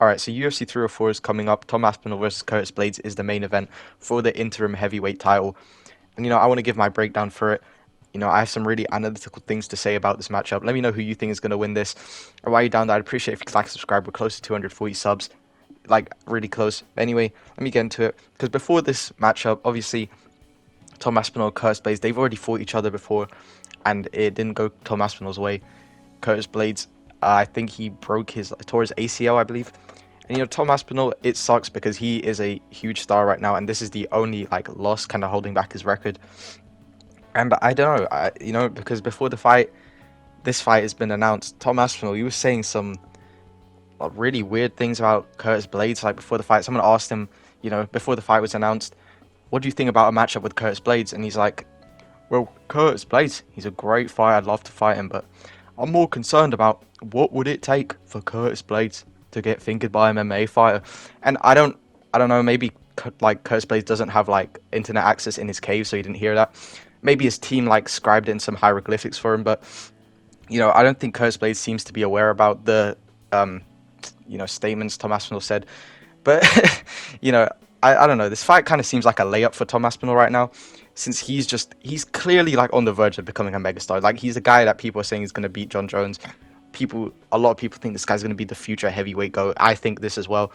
All right, so UFC 304 is coming up. Tom Aspinall versus Curtis Blaydes is the main event for the interim heavyweight title. And, I want to give my breakdown for it. I have some really analytical things to say about this matchup. Let me know who you think is going to win this. Or while you're down there, I'd appreciate if you could like, subscribe. We're close to 240 subs. Like, really close. Anyway, let me get into it. Because before this matchup, obviously, Tom Aspinall and Curtis Blaydes, they've already fought each other before. And it didn't go Tom Aspinall's way. Curtis Blaydes, I think he tore his ACL, I believe. And Tom Aspinall, it sucks because he is a huge star right now, and this is the only loss kind of holding back his record. And I don't know, because before this fight has been announced, Tom Aspinall, he was saying some really weird things about Curtis Blaydes. Like before the fight, someone asked him, before the fight was announced, what do you think about a matchup with Curtis Blaydes? And he's like, well, Curtis Blaydes, he's a great fighter. I'd love to fight him, but I'm more concerned about what would it take for Curtis Blaydes to get fingered by an MMA fighter. And I don't know, maybe Curtis Blaydes doesn't have internet access in his cave, so he didn't hear that. Maybe his team scribed it in some hieroglyphics for him, but I don't think Curtis Blaydes seems to be aware about the statements Tom Aspinall said. But I don't know, this fight kind of seems like a layup for Tom Aspinall right now, since he's clearly on the verge of becoming a megastar. He's the guy that people are saying is going to beat John Jones. A lot of people think this guy's going to be the future heavyweight GOAT. I think this as well.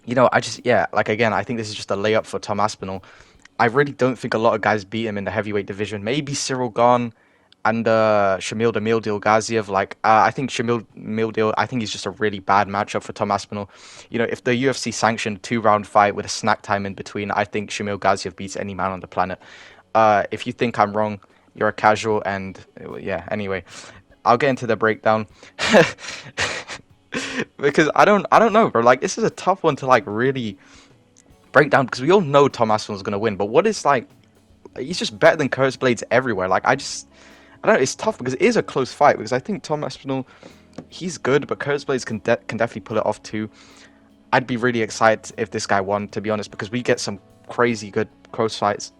I think this is just a layup for Tom Aspinall. I really don't think a lot of guys beat him in the heavyweight division. Maybe Cyril Gane and Shamil the Meal Gaziev. I think Shamil Meal, I think he's just a really bad matchup for Tom Aspinall. If the UFC sanctioned a 2-round fight with a snack time in between, I think Shamil Gaziev beats any man on the planet. If you think I'm wrong, you're a casual, and yeah, anyway, I'll get into the breakdown. Because I don't know, bro. This is a tough one to really break down, because we all know Tom Aspinall's gonna win, but what is he's just better than Curtis Blaydes everywhere. I don't know, it's tough because it is a close fight, because I think Tom Aspinall, he's good, but Curtis Blaydes can definitely pull it off too. I'd be really excited if this guy won, to be honest, because we get some crazy good post-fight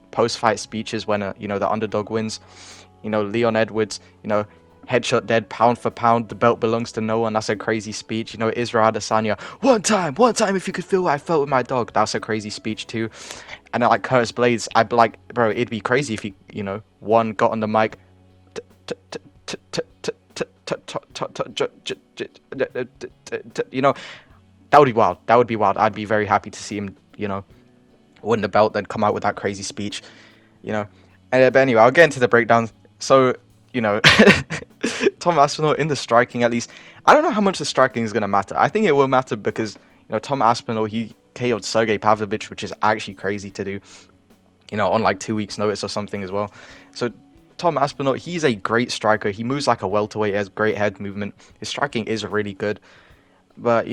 speeches when the underdog wins. Leon Edwards, headshot dead, pound for pound, the belt belongs to no one. That's a crazy speech. Israel Adesanya, one time if you could feel what I felt with my dog. That's a crazy speech too. And then Curtis Blaydes, I'd be bro, it'd be crazy if he, one got on the mic, that would be wild. That would be wild. I'd be very happy to see him, win the belt, then come out with that crazy speech, But anyway, I'll get into the breakdown. So, Tom Aspinall in the striking, at least, I don't know how much the striking is going to matter. I think it will matter because, Tom Aspinall, he KO'd Sergey Pavlovich, which is actually crazy to do, on 2 weeks' notice or something as well. So, Tom Aspinall, he's a great striker. He moves like a welterweight, he has great head movement. His striking is really good. But,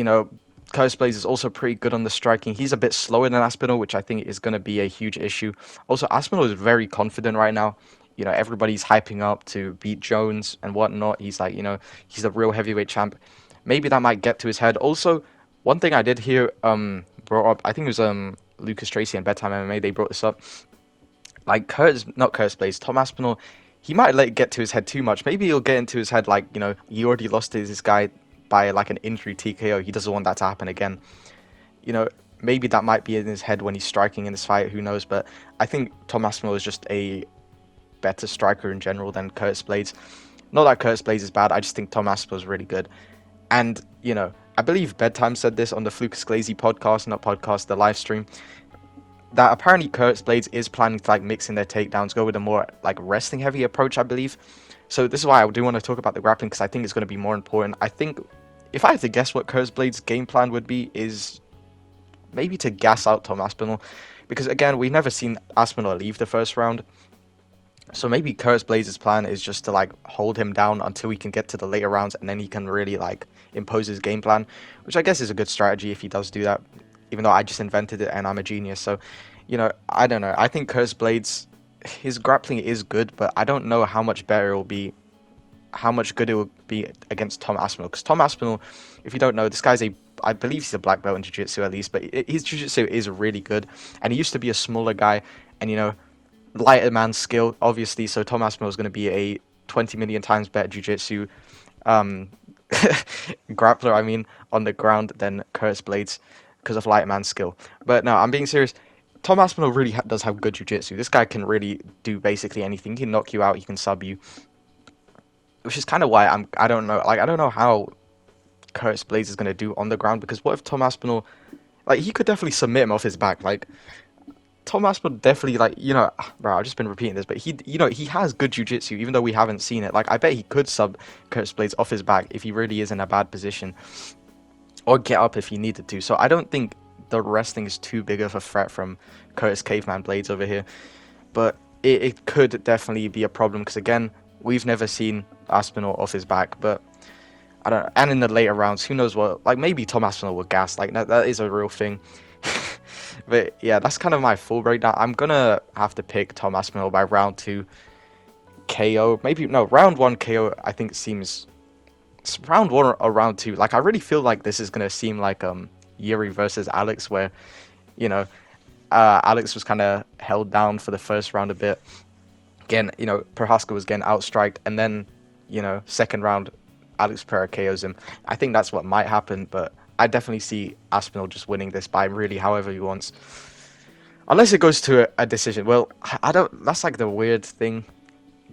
Curtis Blaydes is also pretty good on the striking. He's a bit slower than Aspinall, which I think is going to be a huge issue. Also, Aspinall is very confident right now. Everybody's hyping up to beat Jones and whatnot. He's he's a real heavyweight champ. Maybe that might get to his head. Also, one thing I did hear brought up, I think it was Lucas Tracy and Bedtime MMA, they brought this up. Not Curtis Blaydes, Tom Aspinall, he might let it get to his head too much. Maybe he'll get into his head he already lost to this guy by an injury TKO. He doesn't want that to happen again. Maybe that might be in his head when he's striking in this fight. Who knows? But I think Tom Aspinall is just a better striker in general than Curtis Blaydes. Not that Curtis Blaydes is bad, I just think Tom Aspinall is really good. And, I believe Bedtime said this on the Fluke Sclazy podcast, not podcast, the live stream, that apparently Curtis Blaydes is planning to mix in their takedowns, go with a more wrestling heavy approach, I believe. So this is why I do want to talk about the grappling, because I think it's going to be more important. I think if I had to guess what Curtis Blaydes' game plan would be, is maybe to gas out Tom Aspinall, because again, we've never seen Aspinall leave the first round. So maybe Curtis Blaydes' plan is just to hold him down until we can get to the later rounds, and then he can really impose his game plan, which I guess is a good strategy if he does do that, even though I just invented it and I'm a genius. So, I don't know. I think Curtis Blaydes, his grappling is good, but I don't know how much better it will be, how much good it will be against Tom Aspinall. Because Tom Aspinall, if you don't know, this guy's I believe he's a black belt in jiu-jitsu at least, but his jiu-jitsu is really good, and he used to be a smaller guy, and lighter man's skill, obviously, so Tom Aspinall is going to be a 20 million times better jiu-jitsu grappler, I mean, on the ground than Curtis Blaydes because of light man skill. But no, I'm being serious. Tom Aspinall really does have good jiu-jitsu. This guy can really do basically anything. He can knock you out. He can sub you, which is kind of why I don't know. Like I don't know how Curtis Blaydes is gonna do on the ground because what if Tom Aspinall, like he could definitely submit him off his back. Like Tom Aspinall definitely like bro. I've just been repeating this, but he has good jiu-jitsu even though we haven't seen it. Like I bet he could sub Curtis Blaydes off his back if he really is in a bad position or get up if he needed to. So I don't think the wrestling is too big of a threat from Curtis Caveman Blaydes over here. But it could definitely be a problem because again, we've never seen Aspinall off his back. But I don't. And in the later rounds, who knows what? Like maybe Tom Aspinall will gas. Like that is a real thing. But yeah, that's kind of my full breakdown. I'm gonna have to pick Tom Aspinall by round 2 KO. Maybe no, round 1 KO. I think seems round 1 or round 2. Like I really feel like this is gonna seem like Yuri versus Alex, where you know Alex was kind of held down for the first round a bit. Again, Prohaska was getting outstriked, and then second round, Alex Pereira KOs him. I think that's what might happen, but I definitely see Aspinall just winning this by really however he wants. Unless it goes to a decision. Well, I don't. That's like the weird thing.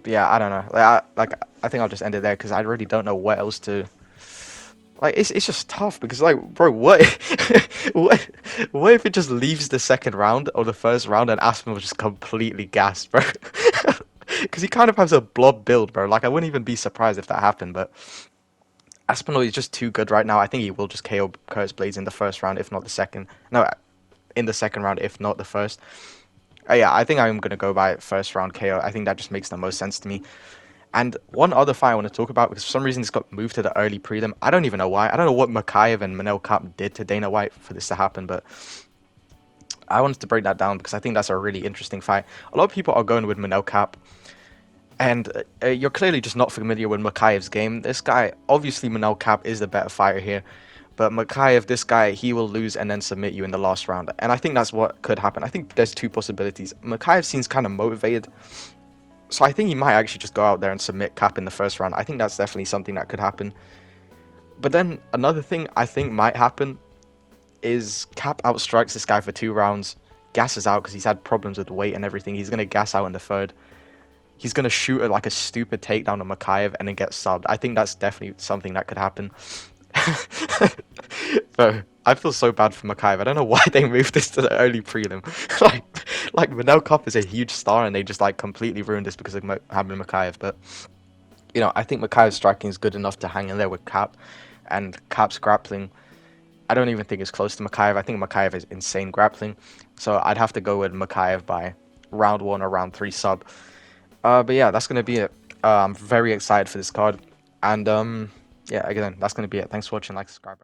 But yeah, I don't know. I think I'll just end it there because I really don't know what else to. Like it's just tough because like bro, what what if it just leaves the second round or the first round and Aspinall just completely gassed, bro? Because he kind of has a blob build, bro. Like I wouldn't even be surprised if that happened, but Aspinall is just too good right now. I think he will just KO Curtis Blaydes in the first round, if not the second. No, in the second round, if not the first. Yeah, I think I'm going to go by first round KO. I think that just makes the most sense to me. And one other fight I want to talk about, because for some reason it's got moved to the early prelim. I don't even know why. I don't know what Makayev and Manel Kape did to Dana White for this to happen, but I wanted to break that down because I think that's a really interesting fight. A lot of people are going with Manel Kape, and you're clearly just not familiar with Makayev's game. This guy, obviously Manel Kape is the better fighter here, but Makayev, this guy, he will lose and then submit you in the last round. And I think that's what could happen. I think there's two possibilities. Makayev seems kind of motivated, so I think he might actually just go out there and submit Kape in the first round. I think that's definitely something that could happen. But then another thing I think might happen is Kape outstrikes this guy for 2 rounds, gasses out because he's had problems with weight and everything. He's going to gas out in the third. He's going to shoot like a stupid takedown on Makayev and then get subbed. I think that's definitely something that could happen. So I feel so bad for Makayev. I don't know why they moved this to the early prelim. like Manel Kape is a huge star and they just like completely ruined this because of having Makayev. But I think Makayev's striking is good enough to hang in there with Kape, and Kape's grappling, I don't even think it's close to Makayev. I think Makayev is insane grappling, so I'd have to go with Makayev by round 1 or round 3 sub. But yeah, that's gonna be it. I'm very excited for this card, and yeah, again, that's gonna be it. Thanks for watching. Like, subscribe.